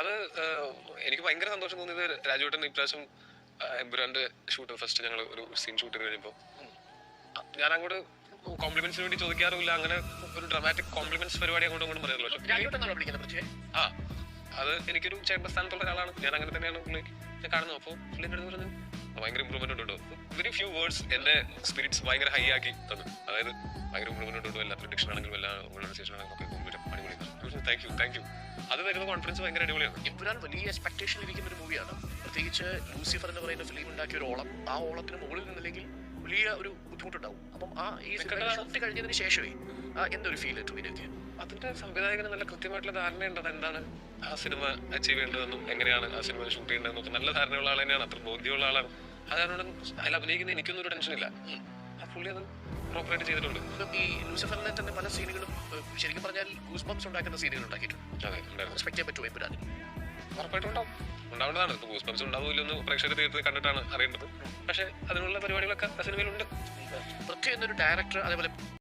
അത് എനിക്ക് ഭയങ്കര സന്തോഷം തോന്നിയത് രാജുവേട്ടൻ ഇപ്രാവശ്യം എമ്പുരാന്റെ ഷൂട്ട് ഫസ്റ്റ് ഞങ്ങൾ ഒരു സീൻ ഷൂട്ട് ചെയ്ത് കഴിയുമ്പോൾ ഞാൻ അങ്ങോട്ട് കോംപ്ലിമെന്റ്സിന് വേണ്ടി ചോദിക്കാറില്ല. അങ്ങനെ ഒരു ഡ്രാമാറ്റിക് കോംപ്ലിമെന്റ്സ് പരിപാടി അങ്ങോട്ടും അങ്ങോട്ടും പറയാറില്ല. ആ അത് എനിക്കൊരു ചേട്ടൻ സ്ഥാനത്തുള്ള ഒരാളാണ്. ഞാൻ അങ്ങനെ തന്നെയാണ് പുള്ളി കാണുന്നത്. അപ്പോൾ പുള്ളിൻ്റെ അടുത്ത് പറഞ്ഞു ഭയങ്കര ഇമ്പ്രൂവ്മെന്റ് ഉണ്ടോ. വെരി ഫ്യൂ വേർഡ്സ് എന്റെ സ്പിരിറ്റ്സ് ഭയങ്കര ഹൈ ആക്കി തന്നു. അതായത് ഭയങ്കര ഇമ്പ്രൂവ്മെന്റ് ഉണ്ടോ, എല്ലാ പ്രൊഡിക്ഷൻ ആണെങ്കിലും എല്ലാ ഓർഗനൈസേഷൻ ആണെങ്കിലും അടിപൊളി. Thank you. അത് വരുന്ന കോൺഫിഡൻസ് ഭയങ്കര അടിപൊളിയാണ്. എമ്പുരാൻ വലിയ എക്സ്പെക്ടേഷൻ ഇരിക്കുന്ന ഒരു മൂവിയാണ്. പ്രത്യേകിച്ച് ലൂസിഫർ എന്ന് പറയുന്ന ഫിലിം ഉണ്ടാക്കിയ ഒരു ഓളം, ആ ഓളത്തിന് മുകളിൽ നിന്നില്ലെങ്കിൽ വലിയ ഒരു ബുദ്ധിമുട്ടുണ്ടാവും. അപ്പം ആ ഈ ഷൂട്ട് കഴിഞ്ഞതിന് ശേഷമേ എന്തൊരു ഫീൽ ടു അതിന്റെ സംവിധായകന് നല്ല കൃത്യമായിട്ടുള്ള ധാരണയുണ്ട് അതെന്താണ് ആ സിനിമ അച്ചീവ് ചെയ്യേണ്ടതെന്നും എങ്ങനെയാണ് ആ സിനിമ ഷൂട്ട് ചെയ്യേണ്ടതെന്നൊക്കെ നല്ല ധാരണയുള്ള ആൾ തന്നെയാണ്. അത്ര ബോധ്യമുള്ള ആളാണ്. അതാണ് അതിൽ അഭിനയിക്കുന്ന എനിക്കൊന്നും ഒരു ടെൻഷനില്ല. ആ പുള്ളി അത് പ്രോപ്പറായിട്ട് ചെയ്തിട്ടുണ്ട്. ഈ ലൂസിഫറിലെ തന്നെ പല സീനുകളും ശരിക്കും പറഞ്ഞാൽ ഗൂസ് ബംസ് ഉണ്ടാക്കുന്ന സീനുകൾ ഉണ്ടാക്കിയിട്ടുണ്ട്. അതെ, എക്സ്പെക്ട് ചെയ്യാൻ പറ്റുമോ എമ്പുരാനിൽ? ഉറപ്പായിട്ടും ഉണ്ടാവേണ്ടതാണ്. ഇപ്പോൾ ഗൂസ് ബംസ് ഉണ്ടാവില്ലെന്ന് പ്രേക്ഷകർ തീർത്ത് കണ്ടിട്ടാണ് അറിയേണ്ടത്. പക്ഷെ അതിനുള്ള പരിപാടികളൊക്കെ ആ സിനിമയിലുണ്ട്. പൃഥ്വി എന്നൊരു ഡയറക്ടർ, അതേപോലെ